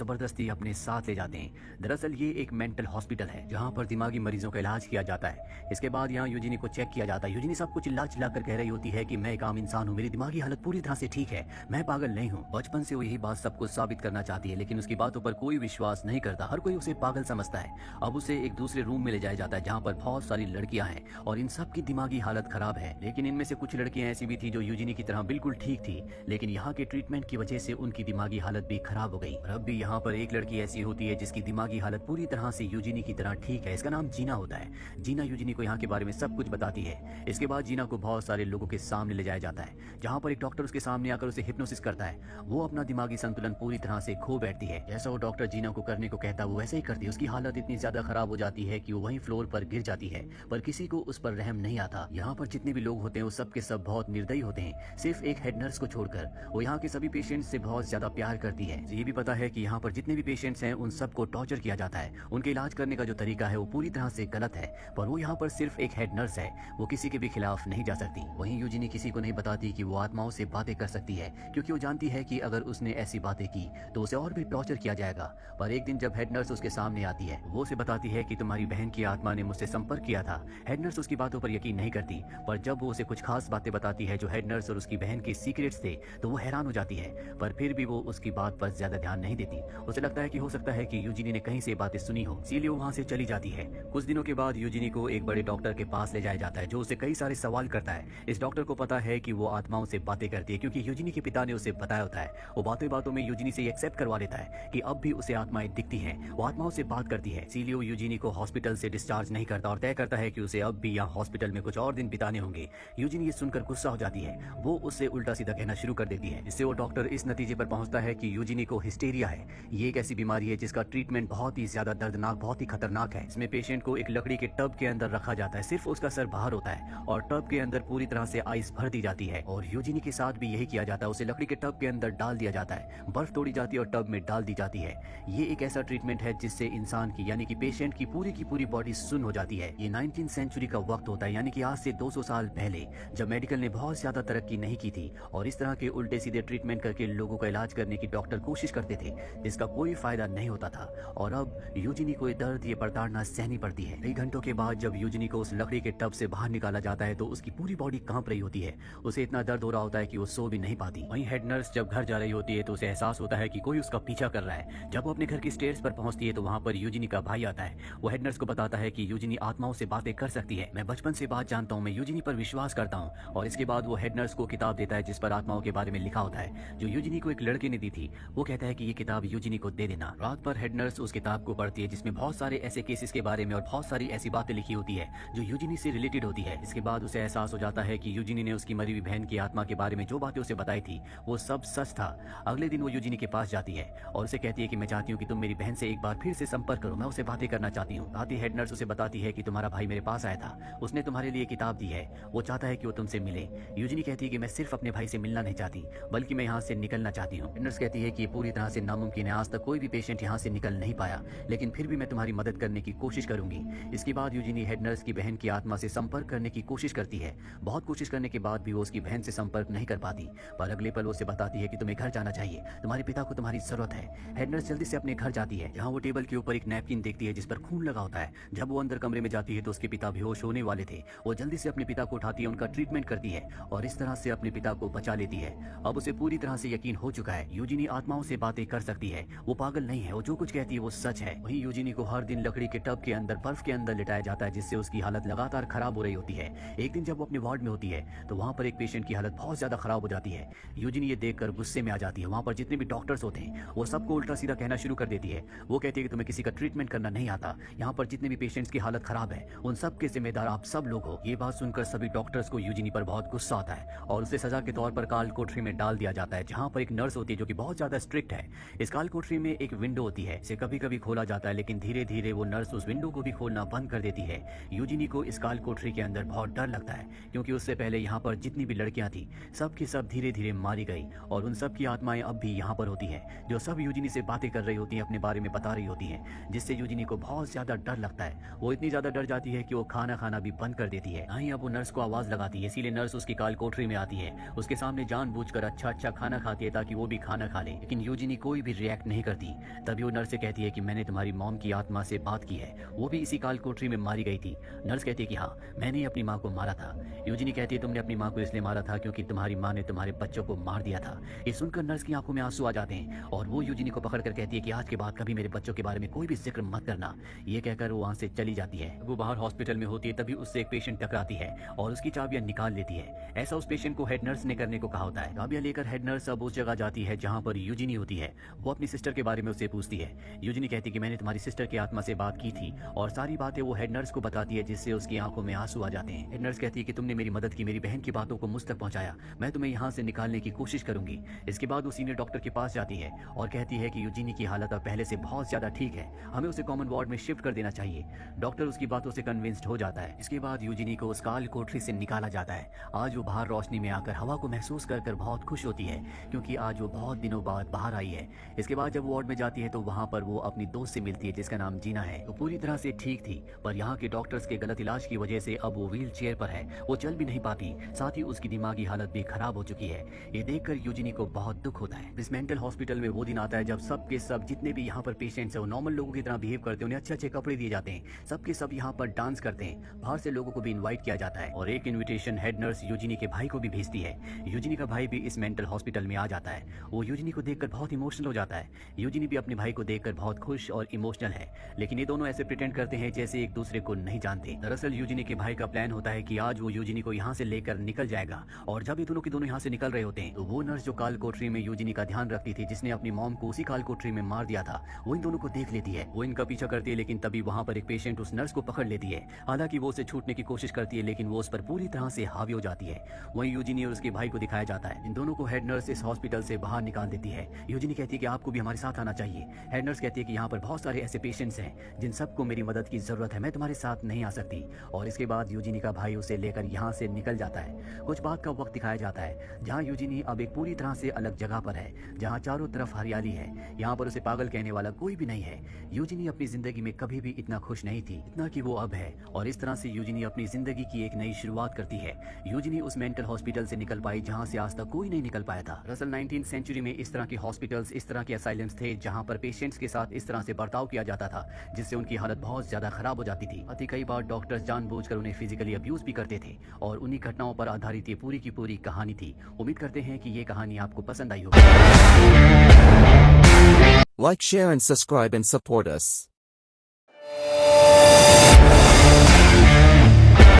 जबरदस्ती अपने साथ ले जाते हैं। दरअसल ये एक मेंटल हॉस्पिटल है जहाँ पर दिमागी मरीजों का इलाज किया जाता है। इसके बाद यहाँ यूजिनी को चेक किया जाता है। यूजिनी सब कुछ चिल्ला चिल्ला कर कह रही होती है कि मैं एक आम इंसान हूँ, मेरी दिमागी हालत पूरी तरह से ठीक है, मैं पागल नहीं हूँ। बचपन से वो यही बात सबको साबित करना चाहती है, लेकिन उसकी बातों पर कोई विश्वास नहीं करता। हर कोई उसे पागल समझता है। अब उसे एक दूसरे रूम में ले जाया जाता है जहाँ पर बहुत सारी लड़कियां हैं और इन सब की दिमागी हालत खराब है। लेकिन इनमें से कुछ लड़कियां ऐसी भी थी जो यूजिनी की तरह बिल्कुल ठीक थी, लेकिन यहाँ के ट्रीटमेंट की वजह से उनकी दिमागी हालत भी खराब हो गई। और अब भी यहाँ पर एक लड़की ऐसी होती है जिसकी दिमागी हालत पूरी तरह से यूजिनी की तरह ठीक है। इसका नाम जीना होता है। जीना यूजिनी को यहाँ के बारे में सब कुछ बताती है। इसके बाद जीना को बहुत सारे लोगों के सामने ले जाया जाता है जहाँ पर एक डॉक्टर उसके सामने आकर उसे हिप्नोसिस करता है। वो अपना दिमागी संतुलन पूरी तरह से खो बैठती है। जैसा वो डॉक्टर जीना को करने को कहता है वो वैसे ही करती है। उसकी हालत इतनी ज्यादा खराब हो जाती है कि वो वहीं फ्लोर पर गिर जाती है, पर किसी को उस पर रहम नहीं आता। यहाँ पर जितने भी लोग होते हैं वो सब के सब बहुत निर्दयी होते हैं, सिर्फ एक हेड नर्स को छोड़कर। वो यहाँ के सभी पेशेंट्स से बहुत ज्यादा प्यार करती है। ये भी पता है कि यहाँ पर जितने भी पेशेंट्स हैं उन सबको टॉर्चर किया जाता है। उनके इलाज करने का जो तरीका है वो पूरी तरह से गलत है, पर वो यहाँ पर सिर्फ एक हेड नर्स है, वो किसी के भी खिलाफ नहीं जा सकती। वहीं यूजिनी किसी को नहीं बताती कि वो आत्माओं से बातें कर सकती है, क्योंकि वो जानती है कि अगर उसने ऐसी बातें की तो उसे और भी टॉर्चर किया जाएगा। पर एक दिन जब हेड नर्स उसके सामने आती है, वो उसे बताती है कि तुम्हारी बहन की आत्मा ने मुझसे संपर्क किया था। हेड नर्स उसकी बातों पर यकीन नहीं करती, पर जब वो उसे कुछ खास बातें बताती है जो हेड नर्स और उसकी बहन के सीक्रेट्स थे, तो वो हैरान हो जाती है। पर फिर भी वो उसकी बात पर ज्यादा ध्यान नहीं देती। उसे लगता है कि हो सकता है कि यूजिनी ने कहीं से बातें सुनी हो, इसीलिए वो वहाँ से चली जाती है। कुछ दिनों के बाद यूजिनी को एक बड़े डॉक्टर के पास ले जाया जाता है जो उसे कई सारे सवाल करता है। इस डॉक्टर को पता है कि वो आत्माओं से बातें करती है, क्योंकि यूजिनी के पिता ने उसे बताया होता है। वो बातों बातों में यूजिनी से एक्सेप्ट करवा लेता है कि अब भी उसे आत्माएं दिखती हैं, वो आत्माओं से बात करती है। इसीलिए वो यूजिनी को हॉस्पिटल से डिस्चार्ज नहीं करता और तय करता है कि उसे अब भी यहाँ हॉस्पिटल में कुछ और दिन बिताने होंगे। यूजिनी ये सुनकर गुस्सा हो जाती है। वो उससे उल्टा सीधा कहना शुरू कर देती है, जिससे वो डॉक्टर इस नतीजे पर पहुंचता है कि यूजिनी को हिस्टेरिया है। ये एक ऐसी बीमारी है जिसका ट्रीटमेंट बहुत ही ज्यादा दर्दनाक, बहुत ही खतरनाक है। इसमें पेशेंट को एक लकड़ी के टब के अंदर रखा जाता है, सिर्फ उसका सर बाहर होता है और टब के अंदर पूरी तरह से आइस भर दी जाती है। और यूजिनी के साथ भी यही किया जाता है, उसे लकड़ी के टब के अंदर डाल दिया जाता है, बर्फ तोड़ी जाती है और टब में डाल दी जाती है। ये एक ऐसा ट्रीटमेंट है जिससे इंसान की यानी कि पेशेंट की पूरी बॉडी सुन्न हो जाती है। ये 19th सेंचुरी का वक्त होता है, यानी कि आज से 200 साल पहले, जब मेडिकल ने बहुत ज्यादा तरक्की नहीं की थी और इस तरह के उल्टे सीधे ट्रीटमेंट करके लोगों का इलाज करने की डॉक्टर कोशिश करते थे, जिसका कोई फायदा नहीं होता था। और अब यूजिनी को दर्द, ये प्रताड़ना सहनी पड़ती है। कई घंटों के बाद जब यूजिनी को उस लकड़ी के टब से बाहर निकाला जाता है तो उसकी पूरी बॉडी कांप रही होती है। उसे इतना दर्द हो रहा होता है कि वो सो भी नहीं पाती। वहीं हेड नर्स जब घर जा रही होती है तो उसे एहसास होता है कि कोई उसका पीछा कर रहा है। जब वो अपने घर की स्टेयर्स पर पहुंचती है तो वहां पर यूजिनी का भाई आता है। वो हेड नर्स को बताता है कि यूजिनी आत्माओं से बातें कर सकती है, मैं बचपन से बात जानता हूँ, मैं यूजिनी पर विश्वास करता हूँ। और इसके बाद वो हेड नर्स को किताब देता है जिस पर आत्माओं के बारे में लिखा होता है, जो यूजिनी को एक लड़के ने दी थी। वो कहता है कि ये किताब यूजिनी को दे देना। रात पर हेड नर्स उस किताब को पढ़ती है जिसमें बहुत सारे ऐसे केसेस के बारे में और बहुत सारी ऐसी बातें लिखी होती है जो यूजिनी से रिलेटेड होती है। इसके बाद उसे एहसास हो जाता है कि यूजिनी ने उसकी मरी हुई बहन की आत्मा के बारे में जो बातें उसे बताई थी वो सब सच था। अगले दिन वो यूजिनी के पास जाती है और उसे कहती है कि मैं चाहती हूँ कि तुम मेरी बहन से एक बार फिर से संपर्क करो, मैं उसे बातें करना चाहती हूँ। साथ ही हेड नर्स उसे बताती है कि तुम्हारा भाई मेरे पास आया था, उसने तुम्हारे लिए किताब दी है, वो चाहता है कि वो तुमसे मिले। यूजिनी कहती है कि मैं सिर्फ अपने भाई से मिलना नहीं चाहती, बल्कि मैं यहाँ से निकलना चाहती हूँ। हेड नर्स कहती है कि ये पूरी तरह से नामुमकिन है, आज तक कोई भी पेशेंट यहाँ से निकल नहीं पाया, लेकिन फिर भी मैं तुम्हारी मदद करने की कोशिश करूंगी। इसके बाद यूजिनी हेड नर्स की बहन की आत्मा से संपर्क करने की कोशिश करती है। बहुत कोशिश करने के बाद भी वो उसकी बहन से संपर्क नहीं कर पाती, पर अगले पल उसे बताती है कि तुम्हें घर जाना चाहिए, तुम्हारे पिता को तुम्हारी जरूरत है। हेड नर्स जल्दी से अपने घर जाती है, जहाँ वो टेबल के ऊपर एक नैपकिन देखती है जिस पर खून लगा होता है। जब वो अंदर कमरे में जाती है तो उसके पिता बेहोश होने वाले थे। वो जल्दी से अपने पिता को उठाती है, उनका ट्रीटमेंट करती है और इस तरह से अपने पिता को बचा लेती है। अब उसे पूरी तरह से यकीन हो चुका है, यूजिनी आत्माओं से बातें कर सकती है, वो पागल नहीं है, वो जो कुछ कहती है वो सच है। वहीं यूजिनी को हर दिन लकड़ी के टब के अंदर, बर्फ के अंदर लिटाया जाता है, जिससे उसकी हालत लगातार खराब हो रही होती है। एक दिन जब वो अपने वार्ड में होती है तो वहाँ पर एक पेशेंट की हालत बहुत ज्यादा खराब हो जाती है। यूजिनी ये देखकर गुस्से में आ जाती है। वहाँ पर जितने भी डॉक्टर्स होते हैं वो सबको उल्टा सीधा कहना शुरू कर देती है। वो कहती है कि तुम्हें किसी का ट्रीटमेंट करना नहीं आता, यहाँ पर जितने भी पेशेंट्स की हालत खराब है उन सब के जिम्मेदार आप सब लोग हो। ये बात सुनकर सभी डॉक्टर्स को यूजिनी पर बहुत गुस्सा आता है और उसे सजा के तौर पर काल कोठरी में डाल दिया जाता है, जहाँ पर एक नर्स होती है जो कि बहुत ज्यादा स्ट्रिक्ट है। इस काल कोठरी में एक विंडो होती है, इसे कभी कभी खोला जाता है, लेकिन धीरे धीरे वो नर्स उस विंडो को भी खोलना बंद कर देती है। यूजिनी को इस काल कोठरी के अंदर बहुत डर लगता है, क्योंकि उससे पहले यहाँ पर जितनी भी लड़कियां थी सब की सब धीरे धीरे मारी गई और उन सब की आत्माएं अब भी यहाँ पर होती है, जो सब यूजिनी से बातें कर रही होती है, अपने बारे में बता रही होती है, जिससे यूजिनी को बहुत ज्यादा डर लगता है। वो इतनी ज्यादा डर जाती है कि वो खाना खाना भी बंद कर देती है। नहीं, अब वो नर्स को आवाज लगाती है, इसीलिए नर्स उसकी काल कोठरी में आती है, उसके सामने जानबूझकर अच्छा अच्छा खाना खाती है ताकि वो भी खाना खा ले। लेकिन यूजिनी कोई भी रिएक्ट रिएक्ट नहीं करती। तभी वो नर्स से कहती है कि मैंने तुम्हारी मॉम की आत्मा से बात की है, वो भी इसी काल कोठरी में मारी गई थी। नर्स कहती है कि हाँ, मैंने ही अपनी माँ को मारा था। यूजिनी कहती है तुमने अपनी माँ को इसलिए मारा था क्योंकि तुम्हारी माँ ने तुम्हारे बच्चों को मार दिया था। ये सुनकर नर्स की आंखों में आंसू आ जाते हैं और वो यूजिनी को पकड़कर कहती है कि आज के बाद कभी मेरे बच्चों के बारे में कोई भी जिक्र मत करना। ये कहकर वो वहाँ से चली जाती है। वो बाहर हॉस्पिटल में होती है तभी उससे एक पेशेंट टकराती है और उसकी चाबियां निकाल लेती है। ऐसा उस पेशेंट को हेड नर्स ने करने को कहा होता है। चाबियां लेकर हेड नर्स अब उस जगह जाती है जहाँ पर यूजिनी होती है। वो अपनी सिस्टर के बारे में उससे पूछती है। यूजिनी कहती कि मैंने तुम्हारी सिस्टर की आत्मा से बात की थी और सारी बातें वो हेड नर्स को बताती है, जिससे उसकी आंखों में आंसू आ जाते हैं। हेड नर्स कहती है कि तुमने मेरी मदद की, मेरी बहन की बातों को मुझ तक पहुंचाया, मैं तुम्हें यहाँ से निकालने की कोशिश करूंगी। इसके बाद वो सीनियर डॉक्टर के पास जाती है और कहती है कि यूजिनी की हालत अब पहले से बहुत ज्यादा ठीक है, हमें उसे कॉमन वार्ड में शिफ्ट कर देना चाहिए। डॉक्टर उसकी बातों से कन्विंस्ड हो जाता है। इसके बाद यूजिनी को उस काल कोठरी से निकाला जाता है। आज वो बाहर रोशनी में आकर हवा को महसूस कर बहुत खुश होती है क्योंकि आज वो बहुत दिनों बाद बाहर आई है। इसके बाद जब वार्ड में जाती है तो वहाँ पर वो अपनी दोस्त से मिलती है जिसका नाम जीना है। वो पूरी तरह से ठीक थी, पर यहाँ के डॉक्टर्स के गलत इलाज की वजह से अब वो व्हील चेयर पर है, वो चल भी नहीं पाती, साथ ही उसकी दिमागी हालत भी खराब हो चुकी है। ये देखकर यूजिनी को बहुत दुख होता है। इस मेंटल हॉस्पिटल में वो दिन आता है जब सब के सब जितने भी यहाँ पर पेशेंट्स हैं वो नॉर्मल लोगों की तरह बिहेव करते हैं, उन्हें अच्छे अच्छे कपड़े दिए जाते हैं, सबके सब यहाँ पर डांस करते हैं, बाहर से लोगों को भी इन्वाइट किया जाता है और एक इन्विटेशन हेड नर्स यूजिनी के भाई को भी भेजती है। यूजिनी का भाई भी इस मेंटल हॉस्पिटल में आ जाता है। वो यूजिनी को देखकर बहुत इमोशनल हो जाता है। यूजिनी भी अपने भाई को देखकर बहुत खुश और इमोशनल है, लेकिन ये दोनों ऐसे प्रिटेंड करते हैं जैसे एक दूसरे को नहीं जानते। दरअसल यूजिनी के भाई का प्लान होता है कि आज वो यूजिनी को यहाँ से लेकर निकल जाएगा और जब ये दोनों के दोनों यहाँ से निकल रहे होते हैं तो वो नर्स जो काल कोठरी में यूजिनी का ध्यान रखती थी, जिसने अपनी मॉम को उसी काल कोठरी में मार दिया था, वो इन दोनों को देख लेती है। वो इनका पीछा करती है लेकिन तभी वहाँ पर एक पेशेंट उस नर्स को पकड़ लेती है। हालांकि वो उसे छूटने की कोशिश करती है लेकिन वो उस पर पूरी तरह से हावी हो जाती है। वहीं यूजिनी और उसके भाई को दिखाया जाता है। इन दोनों को हेड नर्स इस हॉस्पिटल से बाहर निकाल देती है। यूजिनी कहती है कि आपको भी हमारे साथ आना चाहिए। हेड नर्स कहती है कि यहाँ पर बहुत सारे ऐसे पेशेंट्स हैं जिन सबको मेरी मदद की जरूरत है, मैं तुम्हारे साथ नहीं आ सकती। और इसके बाद यूजिनी का भाई उसे लेकर यहाँ से निकल जाता है। कुछ बात का वक्त दिखाया जाता है जहाँ यूजिनी अब एक पूरी तरह से अलग जगह पर है, जहाँ चारों तरफ हरियाली है। यहाँ पर उसे पागल कहने वाला कोई भी नहीं है। यूजिनी अपनी जिंदगी में कभी भी इतना खुश नहीं थी इतना कि वो अब है, और इस तरह से यूजिनी अपनी जिंदगी की एक नई शुरुआत करती है। यूजिनी उस मेंटल हॉस्पिटल से निकल पाई जहाँ से आज तक कोई नहीं निकल पाया था। दरअसल 19वीं सेंचुरी में इस तरह के हॉस्पिटल्स, इस तरह के असाइलम्स थे जहाँ पर पेशेंट्स के साथ इस तरह से बर्ताव किया जाता था जिससे उनकी हालत बहुत ज्यादा खराब हो जाती थी। अति कई बार डॉक्टर्स जानबूझकर उन्हें फिजिकली अब्यूज भी करते थे और उन्हीं घटनाओं पर आधारित ये पूरी की पूरी कहानी थी। उम्मीद करते हैं कि ये कहानी आपको पसंद आई होगी। Like, share and subscribe and support us.